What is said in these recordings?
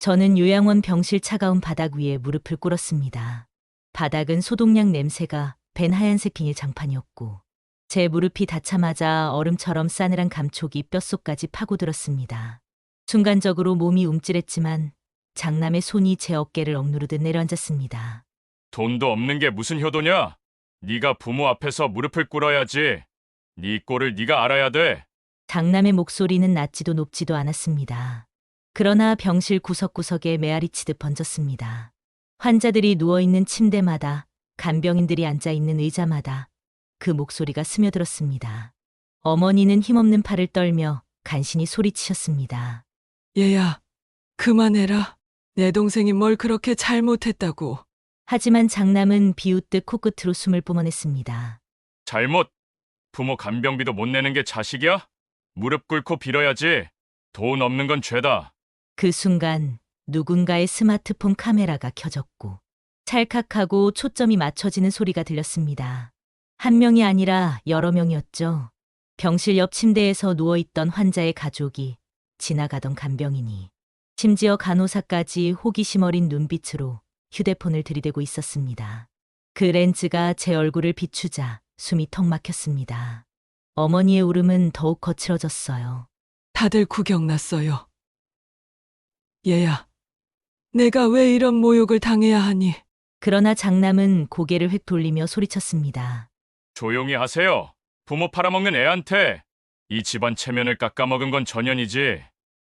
저는 요양원 병실 차가운 바닥 위에 무릎을 꿇었습니다. 바닥은 소독약 냄새가 밴 하얀색 비닐 장판이었고 제 무릎이 닿자마자 얼음처럼 싸늘한 감촉이 뼛속까지 파고들었습니다. 순간적으로 몸이 움찔했지만 장남의 손이 제 어깨를 억누르듯 내려앉았습니다. 돈도 없는 게 무슨 효도냐? 네가 부모 앞에서 무릎을 꿇어야지. 네 꼴을 네가 알아야 돼. 장남의 목소리는 낮지도 높지도 않았습니다. 그러나 병실 구석구석에 메아리치듯 번졌습니다. 환자들이 누워있는 침대마다, 간병인들이 앉아있는 의자마다 그 목소리가 스며들었습니다. 어머니는 힘없는 팔을 떨며 간신히 소리치셨습니다. 얘야, 그만해라. 내 동생이 뭘 그렇게 잘못했다고. 하지만 장남은 비웃듯 코끝으로 숨을 뿜어냈습니다. 잘못. 부모 간병비도 못 내는 게 자식이야? 무릎 꿇고 빌어야지. 돈 없는 건 죄다. 그 순간 누군가의 스마트폰 카메라가 켜졌고 찰칵하고 초점이 맞춰지는 소리가 들렸습니다. 한 명이 아니라 여러 명이었죠. 병실 옆 침대에서 누워있던 환자의 가족이, 지나가던 간병인이, 심지어 간호사까지 호기심 어린 눈빛으로 휴대폰을 들이대고 있었습니다. 그 렌즈가 제 얼굴을 비추자 숨이 턱 막혔습니다. 어머니의 울음은 더욱 거칠어졌어요. 다들 구경났어요. 얘야, 내가 왜 이런 모욕을 당해야 하니? 그러나 장남은 고개를 획 돌리며 소리쳤습니다. 조용히 하세요. 부모 팔아먹는 애한테 이 집안 체면을 깎아먹은 건 전현이지.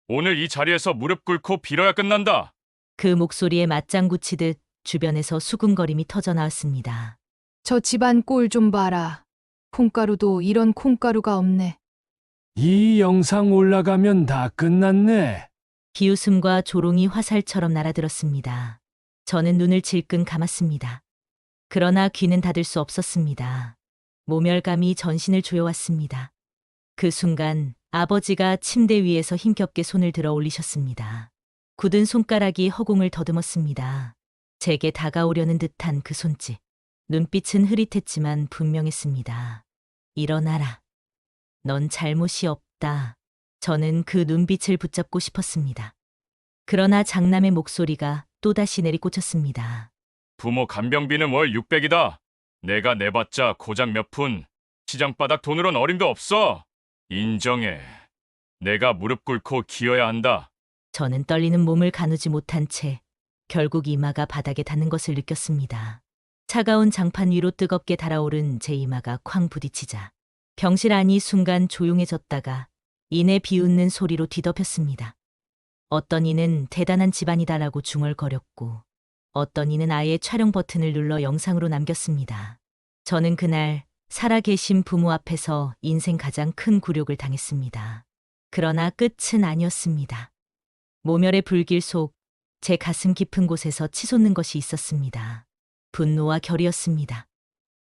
오늘 이 자리에서 무릎 꿇고 빌어야 끝난다. 그 목소리에 맞장구 치듯 주변에서 수군거림이 터져나왔습니다. 저 집안 꼴 좀 봐라. 콩가루도 이런 콩가루가 없네. 이 영상 올라가면 다 끝났네. 비웃음과 조롱이 화살처럼 날아들었습니다. 저는 눈을 질끈 감았습니다. 그러나 귀는 닫을 수 없었습니다. 모멸감이 전신을 조여왔습니다. 그 순간 아버지가 침대 위에서 힘겹게 손을 들어 올리셨습니다. 굳은 손가락이 허공을 더듬었습니다. 제게 다가오려는 듯한 그 손짓. 눈빛은 흐릿했지만 분명했습니다. 일어나라. 넌 잘못이 없다. 저는 그 눈빛을 붙잡고 싶었습니다. 그러나 장남의 목소리가 또다시 내리꽂혔습니다. 부모 간병비는 월 600이다. 내가 내봤자 고작 몇 푼. 시장바닥 돈으론 어림도 없어. 인정해. 내가 무릎 꿇고 기어야 한다. 저는 떨리는 몸을 가누지 못한 채 결국 이마가 바닥에 닿는 것을 느꼈습니다. 차가운 장판 위로 뜨겁게 달아오른 제 이마가 쾅 부딪히자 병실 안이 순간 조용해졌다가 이내 비웃는 소리로 뒤덮였습니다. 어떤 이는 대단한 집안이다라고 중얼거렸고 어떤 이는 아예 촬영 버튼을 눌러 영상으로 남겼습니다. 저는 그날 살아계신 부모 앞에서 인생 가장 큰 굴욕을 당했습니다. 그러나 끝은 아니었습니다. 모멸의 불길 속 제 가슴 깊은 곳에서 치솟는 것이 있었습니다. 분노와 결이었습니다.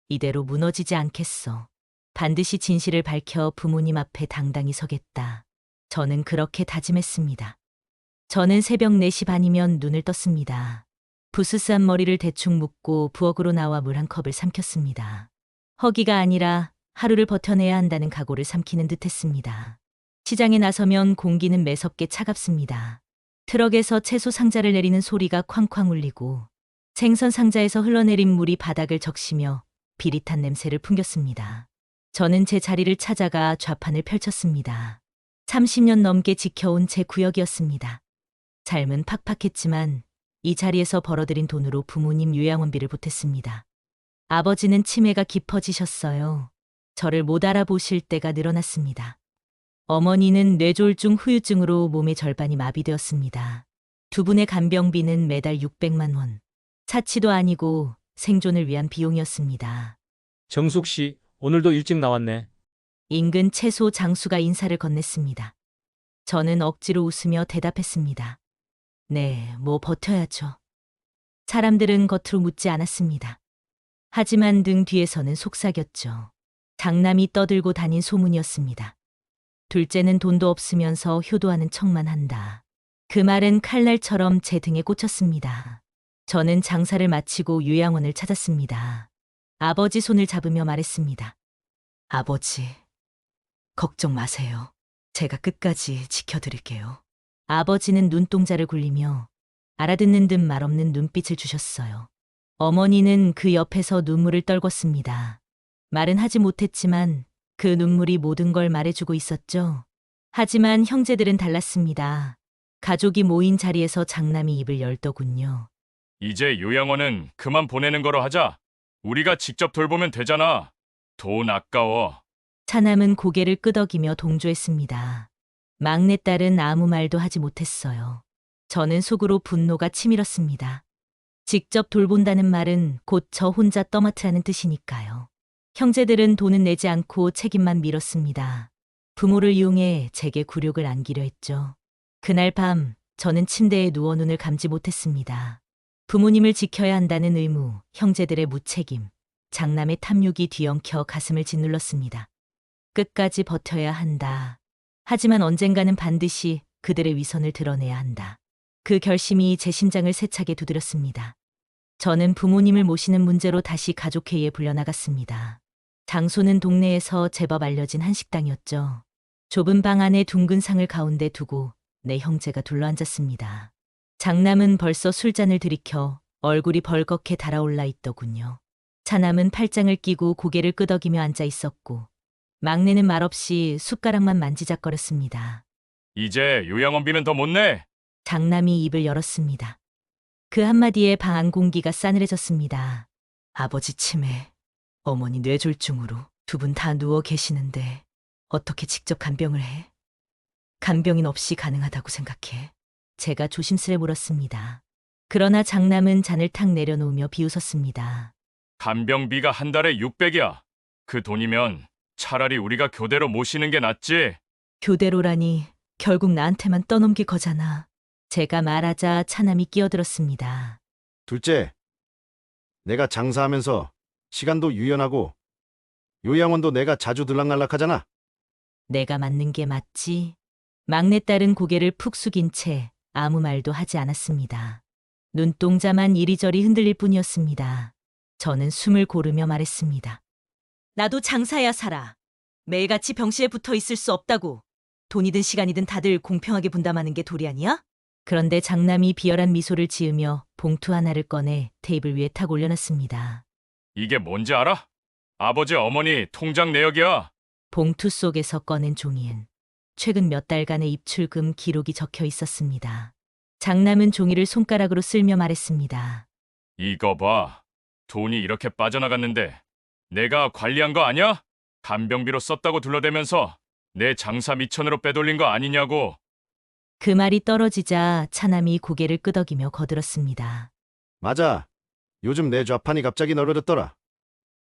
이대로 무너지지 않겠어. 반드시 진실을 밝혀 부모님 앞에 당당히 서겠다. 저는 그렇게 다짐했습니다. 저는 새벽 4시 반이면 눈을 떴습니다. 부스스한 머리를 대충 묶고 부엌으로 나와 물 한 컵을 삼켰습니다. 허기가 아니라 하루를 버텨내야 한다는 각오를 삼키는 듯했습니다. 시장에 나서면 공기는 매섭게 차갑습니다. 트럭에서 채소 상자를 내리는 소리가 쾅쾅 울리고 생선 상자에서 흘러내린 물이 바닥을 적시며 비릿한 냄새를 풍겼습니다. 저는 제 자리를 찾아가 좌판을 펼쳤습니다. 30년 넘게 지켜온 제 구역이었습니다. 삶은 팍팍했지만 이 자리에서 벌어들인 돈으로 부모님 요양원비를 보탰습니다. 아버지는 치매가 깊어지셨어요. 저를 못 알아보실 때가 늘어났습니다. 어머니는 뇌졸중 후유증으로 몸의 절반이 마비되었습니다. 두 분의 간병비는 매달 600만 원. 사치도 아니고 생존을 위한 비용이었습니다. 정숙 씨, 오늘도 일찍 나왔네. 인근 채소 장수가 인사를 건넸습니다. 저는 억지로 웃으며 대답했습니다. 네, 뭐 버텨야죠. 사람들은 겉으로 묻지 않았습니다. 하지만 등 뒤에서는 속삭였죠. 장남이 떠들고 다닌 소문이었습니다. 둘째는 돈도 없으면서 효도하는 척만 한다. 그 말은 칼날처럼 제 등에 꽂혔습니다. 저는 장사를 마치고 요양원을 찾았습니다. 아버지 손을 잡으며 말했습니다. 아버지, 걱정 마세요. 제가 끝까지 지켜드릴게요. 아버지는 눈동자를 굴리며 알아듣는 듯 말없는 눈빛을 주셨어요. 어머니는 그 옆에서 눈물을 떨궜습니다. 말은 하지 못했지만 그 눈물이 모든 걸 말해주고 있었죠. 하지만 형제들은 달랐습니다. 가족이 모인 자리에서 장남이 입을 열더군요. 이제 요양원은 그만 보내는 거로 하자. 우리가 직접 돌보면 되잖아. 돈 아까워. 차남은 고개를 끄덕이며 동조했습니다. 막내딸은 아무 말도 하지 못했어요. 저는 속으로 분노가 치밀었습니다. 직접 돌본다는 말은 곧 저 혼자 떠맡으라는 뜻이니까요. 형제들은 돈은 내지 않고 책임만 밀었습니다. 부모를 이용해 제게 굴욕을 안기려 했죠. 그날 밤 저는 침대에 누워 눈을 감지 못했습니다. 부모님을 지켜야 한다는 의무, 형제들의 무책임, 장남의 탐욕이 뒤엉켜 가슴을 짓눌렀습니다. 끝까지 버텨야 한다. 하지만 언젠가는 반드시 그들의 위선을 드러내야 한다. 그 결심이 제 심장을 세차게 두드렸습니다. 저는 부모님을 모시는 문제로 다시 가족회의에 불려나갔습니다. 장소는 동네에서 제법 알려진 한식당이었죠. 좁은 방 안에 둥근 상을 가운데 두고 내 형제가 둘러앉았습니다. 장남은 벌써 술잔을 들이켜 얼굴이 벌겋게 달아올라 있더군요. 차남은 팔짱을 끼고 고개를 끄덕이며 앉아 있었고 막내는 말없이 숟가락만 만지작거렸습니다. 이제 요양원비는 더 못 내. 장남이 입을 열었습니다. 그 한마디에 방 안 공기가 싸늘해졌습니다. 아버지 치매, 어머니 뇌졸중으로 두 분 다 누워 계시는데 어떻게 직접 간병을 해? 간병인 없이 가능하다고 생각해. 제가 조심스레 물었습니다. 그러나 장남은 잔을 탁 내려놓으며 비웃었습니다. 간병비가 한 달에 600이야. 그 돈이면 차라리 우리가 교대로 모시는 게 낫지. 교대로라니 결국 나한테만 떠넘길 거잖아. 제가 말하자 차남이 끼어들었습니다. 둘째, 내가 장사하면서 시간도 유연하고 요양원도 내가 자주 들락날락하잖아. 내가 맞는 게 맞지? 막내딸은 고개를 푹 숙인 채 아무 말도 하지 않았습니다. 눈동자만 이리저리 흔들릴 뿐이었습니다. 저는 숨을 고르며 말했습니다. 나도 장사야 살아. 매일같이 병실에 붙어 있을 수 없다고. 돈이든 시간이든 다들 공평하게 분담하는 게 도리 아니야? 그런데 장남이 비열한 미소를 지으며 봉투 하나를 꺼내 테이블 위에 탁 올려놨습니다. 이게 뭔지 알아? 아버지 어머니 통장 내역이야. 봉투 속에서 꺼낸 종이엔 최근 몇 달간의 입출금 기록이 적혀 있었습니다. 장남은 종이를 손가락으로 쓸며 말했습니다. 이거 봐. 돈이 이렇게 빠져나갔는데 내가 관리한 거 아니야? 간병비로 썼다고 둘러대면서 내 장사 미천으로 빼돌린 거 아니냐고. 그 말이 떨어지자 차남이 고개를 끄덕이며 거들었습니다. 맞아. 요즘 내 좌판이 갑자기 널어졌더라.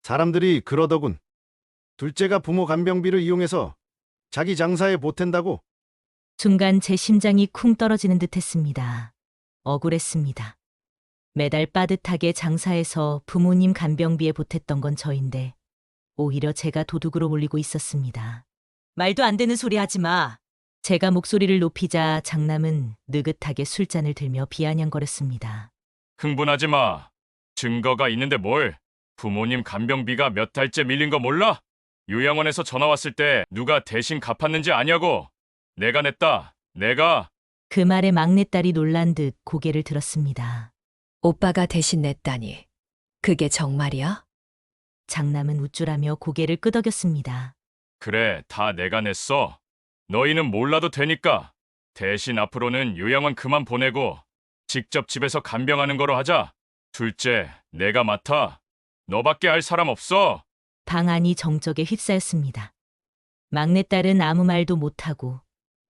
사람들이 그러더군. 둘째가 부모 간병비를 이용해서 자기 장사에 보탠다고. 순간 제 심장이 쿵 떨어지는 듯했습니다. 억울했습니다. 매달 빠듯하게 장사해서 부모님 간병비에 보탰던 건 저인데 오히려 제가 도둑으로 몰리고 있었습니다. 말도 안 되는 소리 하지 마. 제가 목소리를 높이자 장남은 느긋하게 술잔을 들며 비아냥거렸습니다. 흥분하지 마. 증거가 있는데 뭘. 부모님 간병비가 몇 달째 밀린 거 몰라? 요양원에서 전화 왔을 때 누가 대신 갚았는지 아냐고. 내가 냈다. 내가. 그 말에 막내딸이 놀란 듯 고개를 들었습니다. 오빠가 대신 냈다니. 그게 정말이야? 장남은 우쭐하며 고개를 끄덕였습니다. 그래, 다 내가 냈어. 너희는 몰라도 되니까. 대신 앞으로는 요양원 그만 보내고 직접 집에서 간병하는 거로 하자. 둘째, 내가 맡아. 너밖에 할 사람 없어. 방 안이 정적에 휩싸였습니다. 막내딸은 아무 말도 못하고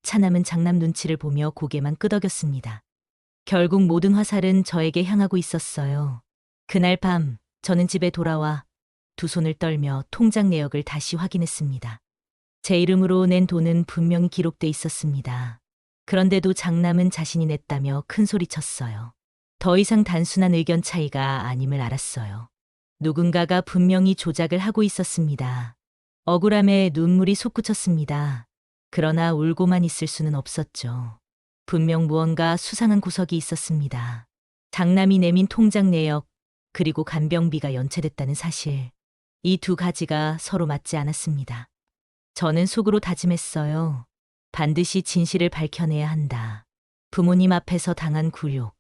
차남은 장남 눈치를 보며 고개만 끄덕였습니다. 결국 모든 화살은 저에게 향하고 있었어요. 그날 밤 저는 집에 돌아와 두 손을 떨며 통장 내역을 다시 확인했습니다. 제 이름으로 낸 돈은 분명히 기록돼 있었습니다. 그런데도 장남은 자신이 냈다며 큰 소리쳤어요. 더 이상 단순한 의견 차이가 아님을 알았어요. 누군가가 분명히 조작을 하고 있었습니다. 억울함에 눈물이 솟구쳤습니다. 그러나 울고만 있을 수는 없었죠. 분명 무언가 수상한 구석이 있었습니다. 장남이 내민 통장 내역, 그리고 간병비가 연체됐다는 사실. 이 두 가지가 서로 맞지 않았습니다. 저는 속으로 다짐했어요. 반드시 진실을 밝혀내야 한다. 부모님 앞에서 당한 굴욕,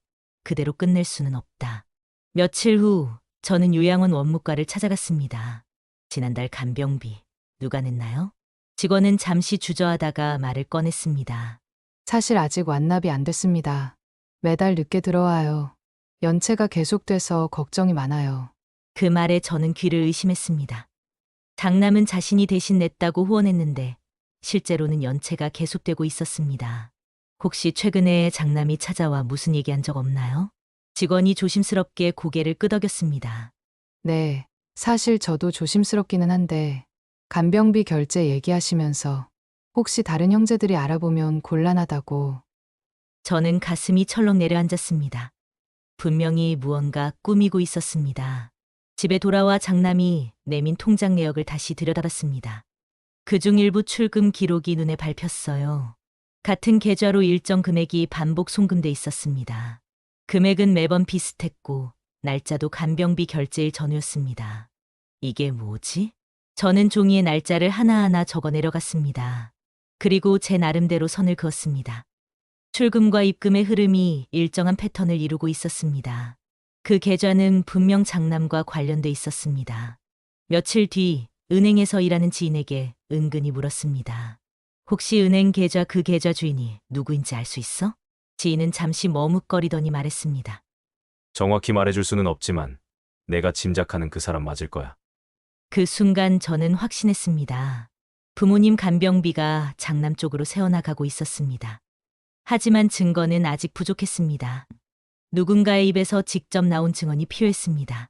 그대로 끝낼 수는 없다. 며칠 후 저는 요양원 원무과를 찾아갔습니다. 지난달 간병비 누가 냈나요? 직원은 잠시 주저하다가 말을 꺼냈습니다. 사실 아직 완납이 안 됐습니다. 매달 늦게 들어와요. 연체가 계속돼서 걱정이 많아요. 그 말에 저는 귀를 의심했습니다. 장남은 자신이 대신 냈다고 후원했는데 실제로는 연체가 계속되고 있었습니다. 혹시 최근에 장남이 찾아와 무슨 얘기한 적 없나요? 직원이 조심스럽게 고개를 끄덕였습니다. 네, 사실 저도 조심스럽기는 한데 간병비 결제 얘기하시면서 혹시 다른 형제들이 알아보면 곤란하다고. 저는 가슴이 철렁 내려앉았습니다. 분명히 무언가 꾸미고 있었습니다. 집에 돌아와 장남이 내민 통장 내역을 다시 들여다봤습니다. 그중 일부 출금 기록이 눈에 밟혔어요. 같은 계좌로 일정 금액이 반복 송금돼 있었습니다. 금액은 매번 비슷했고 날짜도 간병비 결제일 전후였습니다. 이게 뭐지? 저는 종이에 날짜를 하나하나 적어 내려갔습니다. 그리고 제 나름대로 선을 그었습니다. 출금과 입금의 흐름이 일정한 패턴을 이루고 있었습니다. 그 계좌는 분명 장남과 관련돼 있었습니다. 며칠 뒤 은행에서 일하는 지인에게 은근히 물었습니다. 혹시 은행 계좌 그 계좌 주인이 누구인지 알 수 있어? 지인은 잠시 머뭇거리더니 말했습니다. 정확히 말해줄 수는 없지만 내가 짐작하는 그 사람 맞을 거야. 그 순간 저는 확신했습니다. 부모님 간병비가 장남 쪽으로 새어나가고 있었습니다. 하지만 증거는 아직 부족했습니다. 누군가의 입에서 직접 나온 증언이 필요했습니다.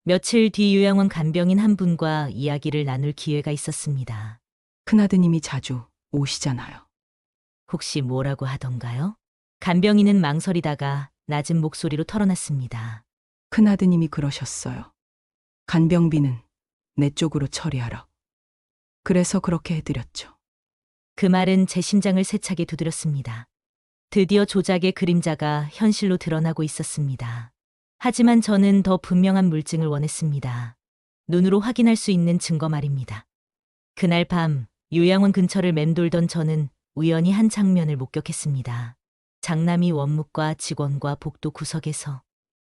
며칠 뒤 요양원 간병인 한 분과 이야기를 나눌 기회가 있었습니다. 큰아드님이 자주 오시잖아요. 혹시 뭐라고 하던가요? 간병인은 망설이다가 낮은 목소리로 털어놨습니다. 큰아드님이 그러셨어요. 간병비는 내 쪽으로 처리하라. 그래서 그렇게 해드렸죠. 그 말은 제 심장을 세차게 두드렸습니다. 드디어 조작의 그림자가 현실로 드러나고 있었습니다. 하지만 저는 더 분명한 물증을 원했습니다. 눈으로 확인할 수 있는 증거 말입니다. 그날 밤 요양원 근처를 맴돌던 저는 우연히 한 장면을 목격했습니다. 장남이 원무과 직원과 복도 구석에서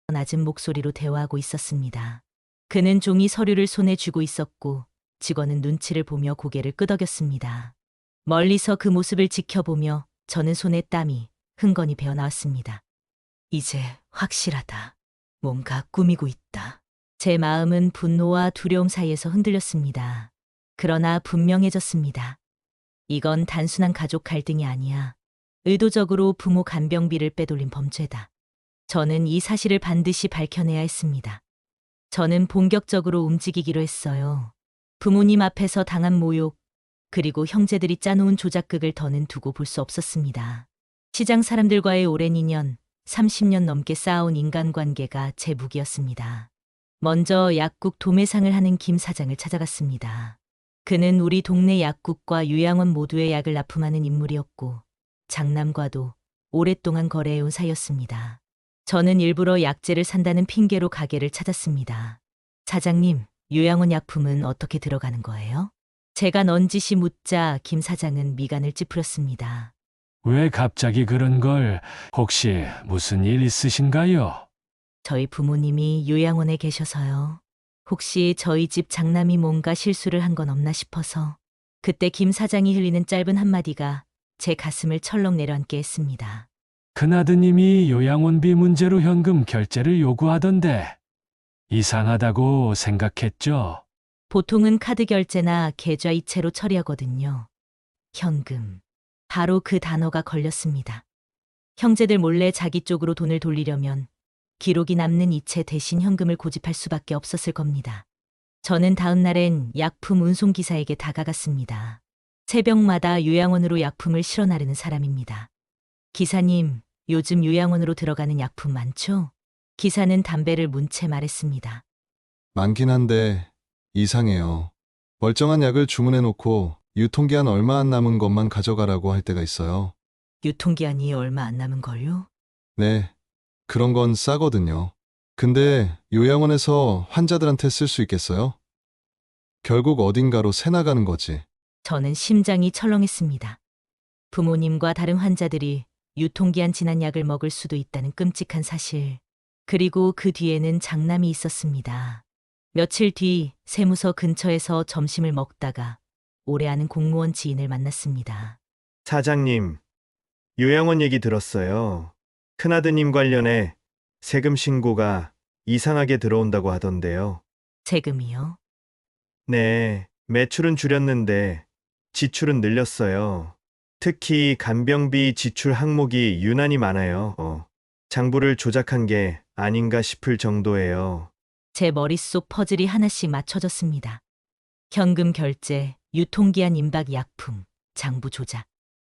낮은 목소리로 대화하고 있었습니다. 그는 종이 서류를 손에 쥐고 있었고 직원은 눈치를 보며 고개를 끄덕였습니다. 멀리서 그 모습을 지켜보며 저는 손에 땀이 흥건히 배어나왔습니다. 이제 확실하다. 뭔가 꾸미고 있다. 제 마음은 분노와 두려움 사이에서 흔들렸습니다. 그러나 분명해졌습니다. 이건 단순한 가족 갈등이 아니야. 의도적으로 부모 간병비를 빼돌린 범죄다. 저는 이 사실을 반드시 밝혀내야 했습니다. 저는 본격적으로 움직이기로 했어요. 부모님 앞에서 당한 모욕, 그리고 형제들이 짜놓은 조작극을 더는 두고 볼 수 없었습니다. 시장 사람들과의 오랜 인연, 30년 넘게 쌓아온 인간관계가 제 무기였습니다. 먼저 약국 도매상을 하는 김 사장을 찾아갔습니다. 그는 우리 동네 약국과 요양원 모두의 약을 납품하는 인물이었고 장남과도 오랫동안 거래해온 사이였습니다. 저는 일부러 약재를 산다는 핑계로 가게를 찾았습니다. 사장님, 요양원 약품은 어떻게 들어가는 거예요? 제가 넌지시 묻자 김 사장은 미간을 찌푸렸습니다. 왜 갑자기 그런 걸? 혹시 무슨 일 있으신가요? 저희 부모님이 요양원에 계셔서요. 혹시 저희 집 장남이 뭔가 실수를 한 건 없나 싶어서. 그때 김 사장이 흘리는 짧은 한마디가 제 가슴을 철렁 내려앉게 했습니다. 큰아드님이 요양원비 문제로 현금 결제를 요구하던데 이상하다고 생각했죠? 보통은 카드 결제나 계좌 이체로 처리하거든요. 현금. 바로 그 단어가 걸렸습니다. 형제들 몰래 자기 쪽으로 돈을 돌리려면 기록이 남는 이체 대신 현금을 고집할 수밖에 없었을 겁니다. 저는 다음 날엔 약품 운송기사에게 다가갔습니다. 새벽마다 요양원으로 약품을 실어 나르는 사람입니다. 기사님, 요즘 요양원으로 들어가는 약품 많죠? 기사는 담배를 문 채 말했습니다. 많긴 한데 이상해요. 멀쩡한 약을 주문해 놓고 유통기한 얼마 안 남은 것만 가져가라고 할 때가 있어요. 유통기한이 얼마 안 남은 걸요? 네, 그런 건 싸거든요. 근데 요양원에서 환자들한테 쓸 수 있겠어요? 결국 어딘가로 새나가는 거지. 저는 심장이 철렁했습니다. 부모님과 다른 환자들이 유통기한 지난 약을 먹을 수도 있다는 끔찍한 사실. 그리고 그 뒤에는 장남이 있었습니다. 며칠 뒤 세무서 근처에서 점심을 먹다가 오래 아는 공무원 지인을 만났습니다. 사장님, 요양원 얘기 들었어요. 큰아드님 관련해 세금 신고가 이상하게 들어온다고 하던데요. 세금이요? 네, 매출은 줄였는데 지출은 늘렸어요. 특히 간병비 지출 항목이 유난히 많아요. 장부를 조작한 게 아닌가 싶을 정도예요. 제 머릿속 퍼즐이 하나씩 맞춰졌습니다. 현금 결제, 유통기한 임박 약품, 장부 조작.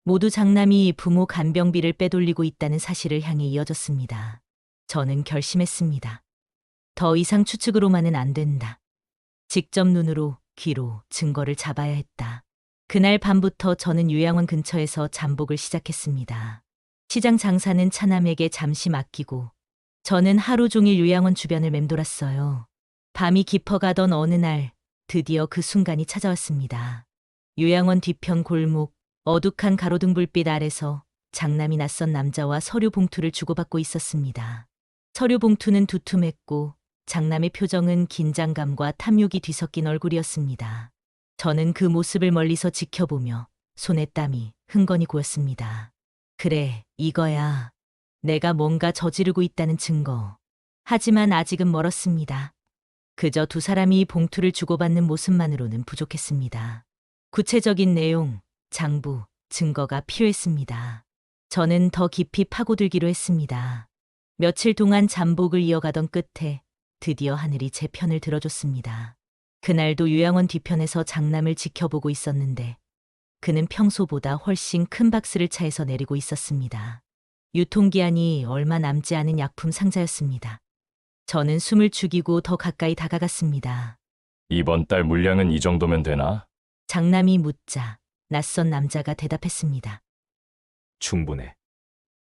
모두 장남이 부모 간병비를 빼돌리고 있다는 사실을 향해 이어졌습니다. 저는 결심했습니다. 더 이상 추측으로만은 안 된다. 직접 눈으로, 귀로 증거를 잡아야 했다. 그날 밤부터 저는 요양원 근처에서 잠복을 시작했습니다. 시장 장사는 차남에게 잠시 맡기고 저는 하루 종일 요양원 주변을 맴돌았어요. 밤이 깊어가던 어느 날 드디어 그 순간이 찾아왔습니다. 요양원 뒤편 골목, 어둑한 가로등 불빛 아래서 장남이 낯선 남자와 서류 봉투를 주고받고 있었습니다. 서류 봉투는 두툼했고 장남의 표정은 긴장감과 탐욕이 뒤섞인 얼굴이었습니다. 저는 그 모습을 멀리서 지켜보며 손에 땀이 흥건히 고였습니다. 그래, 이거야. 내가 뭔가 저지르고 있다는 증거. 하지만 아직은 멀었습니다. 그저 두 사람이 봉투를 주고받는 모습만으로는 부족했습니다. 구체적인 내용, 장부, 증거가 필요했습니다. 저는 더 깊이 파고들기로 했습니다. 며칠 동안 잠복을 이어가던 끝에 드디어 하늘이 제 편을 들어줬습니다. 그날도 요양원 뒤편에서 장남을 지켜보고 있었는데 그는 평소보다 훨씬 큰 박스를 차에서 내리고 있었습니다. 유통기한이 얼마 남지 않은 약품 상자였습니다. 저는 숨을 죽이고 더 가까이 다가갔습니다. 이번 달 물량은 이 정도면 되나? 장남이 묻자 낯선 남자가 대답했습니다. 충분해.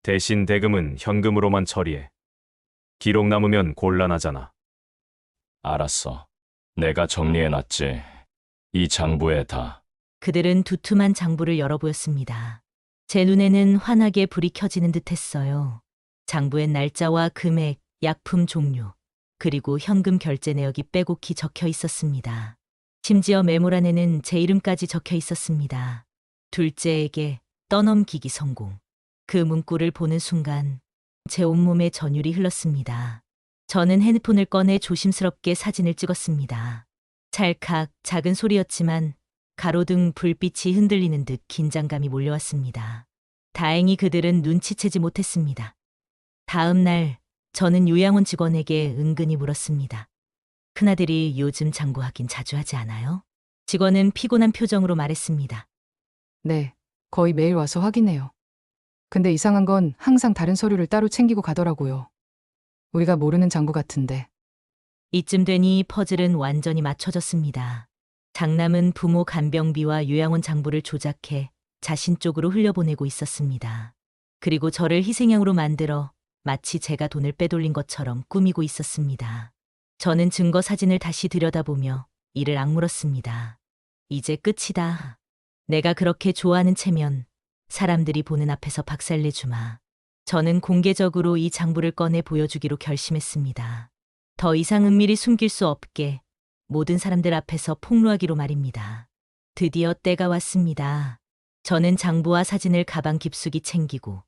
대신 대금은 현금으로만 처리해. 기록 남으면 곤란하잖아. 알았어. 내가 정리해놨지. 이 장부에 다. 그들은 두툼한 장부를 열어 보였습니다. 제 눈에는 환하게 불이 켜지는 듯했어요. 장부엔 날짜와 금액, 약품 종류, 그리고 현금 결제 내역이 빼곡히 적혀 있었습니다. 심지어 메모란에는 제 이름까지 적혀 있었습니다. 둘째에게 떠넘기기 성공. 그 문구를 보는 순간 제 온몸에 전율이 흘렀습니다. 저는 핸드폰을 꺼내 조심스럽게 사진을 찍었습니다. 찰칵 작은 소리였지만 가로등 불빛이 흔들리는 듯 긴장감이 몰려왔습니다. 다행히 그들은 눈치채지 못했습니다. 다음 날 저는 요양원 직원에게 은근히 물었습니다. 큰아들이 요즘 장부하긴 자주 하지 않아요? 직원은 피곤한 표정으로 말했습니다. 네, 거의 매일 와서 확인해요. 근데 이상한 건 항상 다른 서류를 따로 챙기고 가더라고요. 우리가 모르는 장부 같은데. 이쯤 되니 퍼즐은 완전히 맞춰졌습니다. 장남은 부모 간병비와 요양원 장부를 조작해 자신 쪽으로 흘려보내고 있었습니다. 그리고 저를 희생양으로 만들어 마치 제가 돈을 빼돌린 것처럼 꾸미고 있었습니다. 저는 증거 사진을 다시 들여다보며 이를 악물었습니다. 이제 끝이다. 내가 그렇게 좋아하는 채면 사람들이 보는 앞에서 박살내주마. 저는 공개적으로 이 장부를 꺼내 보여주기로 결심했습니다. 더 이상 은밀히 숨길 수 없게 모든 사람들 앞에서 폭로하기로 말입니다. 드디어 때가 왔습니다. 저는 장부와 사진을 가방 깊숙이 챙기고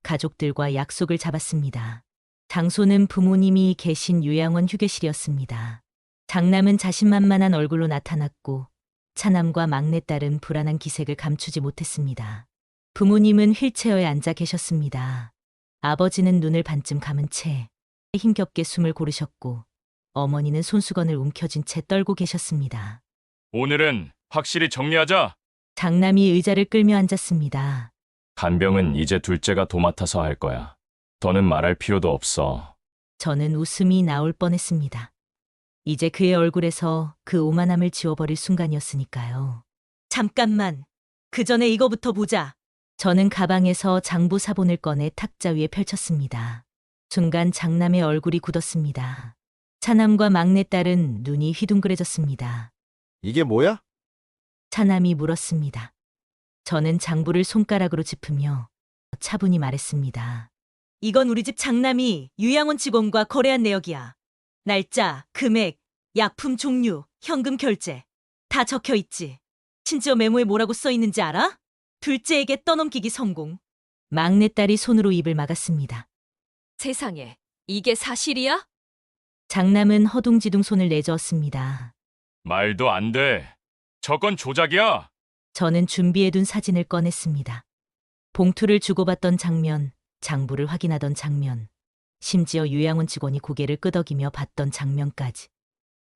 가족들과 약속을 잡았습니다. 장소는 부모님이 계신 요양원 휴게실이었습니다. 장남은 자신만만한 얼굴로 나타났고 차남과 막내딸은 불안한 기색을 감추지 못했습니다. 부모님은 휠체어에 앉아 계셨습니다. 아버지는 눈을 반쯤 감은 채 힘겹게 숨을 고르셨고 어머니는 손수건을 움켜쥔 채 떨고 계셨습니다. 오늘은 확실히 정리하자. 장남이 의자를 끌며 앉았습니다. 간병은 이제 둘째가 도맡아서 할 거야. 더는 말할 필요도 없어. 저는 웃음이 나올 뻔했습니다. 이제 그의 얼굴에서 그 오만함을 지워버릴 순간이었으니까요. 잠깐만. 그 전에 이거부터 보자. 저는 가방에서 장부 사본을 꺼내 탁자 위에 펼쳤습니다. 순간 장남의 얼굴이 굳었습니다. 차남과 막내딸은 눈이 휘둥그레졌습니다. 이게 뭐야? 차남이 물었습니다. 저는 장부를 손가락으로 짚으며 차분히 말했습니다. 이건 우리 집 장남이 유양원 직원과 거래한 내역이야. 날짜, 금액, 약품 종류, 현금 결제 다 적혀 있지. 심지어 메모에 뭐라고 써 있는지 알아? 둘째에게 떠넘기기 성공. 막내딸이 손으로 입을 막았습니다. 세상에, 이게 사실이야? 장남은 허둥지둥 손을 내저었습니다. 말도 안 돼. 저건 조작이야. 저는 준비해둔 사진을 꺼냈습니다. 봉투를 주고받던 장면, 장부를 확인하던 장면, 심지어 유양원 직원이 고개를 끄덕이며 봤던 장면까지.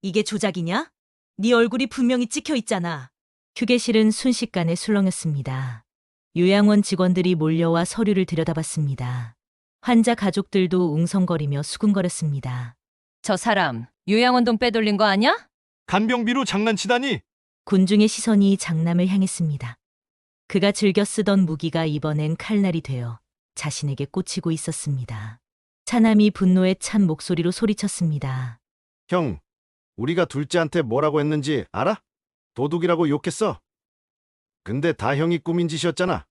이게 조작이냐? 네 얼굴이 분명히 찍혀 있잖아. 휴게실은 순식간에 술렁였습니다. 요양원 직원들이 몰려와 서류를 들여다봤습니다. 환자 가족들도 웅성거리며 수군거렸습니다. 저 사람 요양원 돈 빼돌린 거 아냐? 간병비로 장난치다니. 군중의 시선이 장남을 향했습니다. 그가 즐겨 쓰던 무기가 이번엔 칼날이 되어 자신에게 꽂히고 있었습니다. 차남이 분노에 찬 목소리로 소리쳤습니다. 형, 우리가 둘째한테 뭐라고 했는지 알아? 도둑이라고 욕했어. 근데 다 형이 꾸민 짓이었잖아.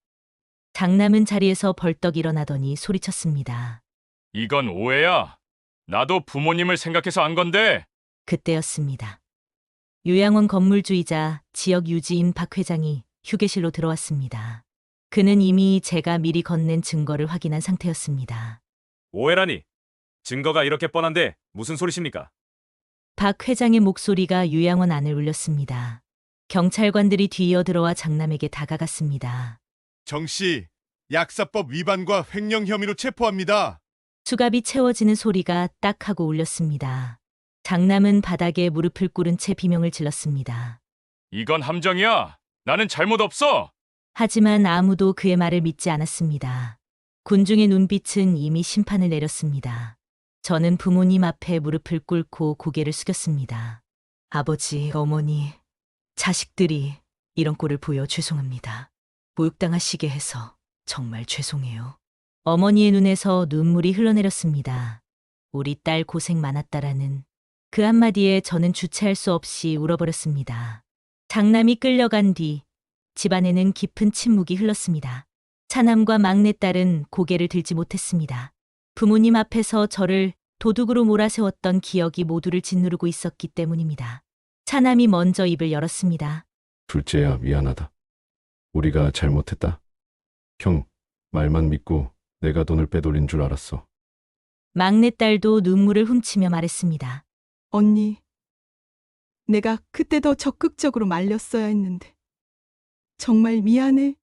장남은 자리에서 벌떡 일어나더니 소리쳤습니다. 이건 오해야. 나도 부모님을 생각해서 한 건데. 그때였습니다. 요양원 건물주이자 지역 유지인 박 회장이 휴게실로 들어왔습니다. 그는 이미 제가 미리 건넨 증거를 확인한 상태였습니다. 오해라니. 증거가 이렇게 뻔한데 무슨 소리십니까? 박 회장의 목소리가 요양원 안을 울렸습니다. 경찰관들이 뒤이어 들어와 장남에게 다가갔습니다. 정 씨, 약사법 위반과 횡령 혐의로 체포합니다. 수갑이 채워지는 소리가 딱 하고 울렸습니다. 장남은 바닥에 무릎을 꿇은 채 비명을 질렀습니다. 이건 함정이야. 나는 잘못 없어. 하지만 아무도 그의 말을 믿지 않았습니다. 군중의 눈빛은 이미 심판을 내렸습니다. 저는 부모님 앞에 무릎을 꿇고 고개를 숙였습니다. 아버지, 어머니, 자식들이 이런 꼴을 보여 죄송합니다. 모욕당하시게 해서 정말 죄송해요. 어머니의 눈에서 눈물이 흘러내렸습니다. 우리 딸 고생 많았다라는 그 한마디에 저는 주체할 수 없이 울어버렸습니다. 장남이 끌려간 뒤 집안에는 깊은 침묵이 흘렀습니다. 차남과 막내딸은 고개를 들지 못했습니다. 부모님 앞에서 저를 도둑으로 몰아세웠던 기억이 모두를 짓누르고 있었기 때문입니다. 차남이 먼저 입을 열었습니다. 둘째야, 미안하다. 우리가 잘못했다. 형, 말만 믿고 내가 돈을 빼돌린 줄 알았어. 막내딸도 눈물을 훔치며 말했습니다. 언니, 내가 그때 더 적극적으로 말렸어야 했는데. 정말 미안해.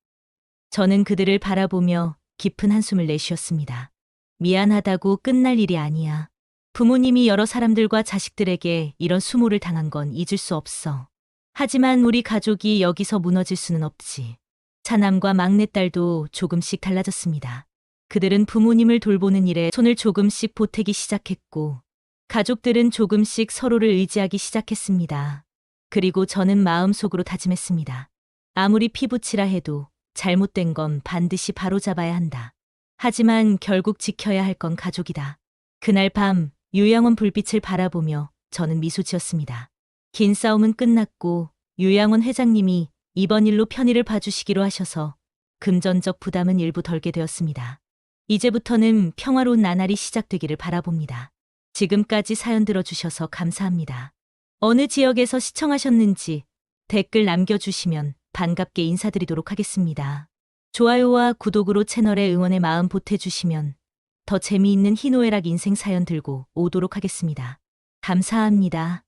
저는 그들을 바라보며 깊은 한숨을 내쉬었습니다. 미안하다고 끝날 일이 아니야. 부모님이 여러 사람들과 자식들에게 이런 수모를 당한 건 잊을 수 없어. 하지만 우리 가족이 여기서 무너질 수는 없지. 차남과 막내딸도 조금씩 달라졌습니다. 그들은 부모님을 돌보는 일에 손을 조금씩 보태기 시작했고, 가족들은 조금씩 서로를 의지하기 시작했습니다. 그리고 저는 마음속으로 다짐했습니다. 아무리 피부치라 해도 잘못된 건 반드시 바로잡아야 한다. 하지만 결국 지켜야 할 건 가족이다. 그날 밤 요양원 불빛을 바라보며 저는 미소 지었습니다. 긴 싸움은 끝났고 요양원 회장님이 이번 일로 편의를 봐주시기로 하셔서 금전적 부담은 일부 덜게 되었습니다. 이제부터는 평화로운 나날이 시작되기를 바라봅니다. 지금까지 사연 들어주셔서 감사합니다. 어느 지역에서 시청하셨는지 댓글 남겨주시면 반갑게 인사드리도록 하겠습니다. 좋아요와 구독으로 채널에 응원의 마음 보태주시면 더 재미있는 희노애락 인생 사연 들고 오도록 하겠습니다. 감사합니다.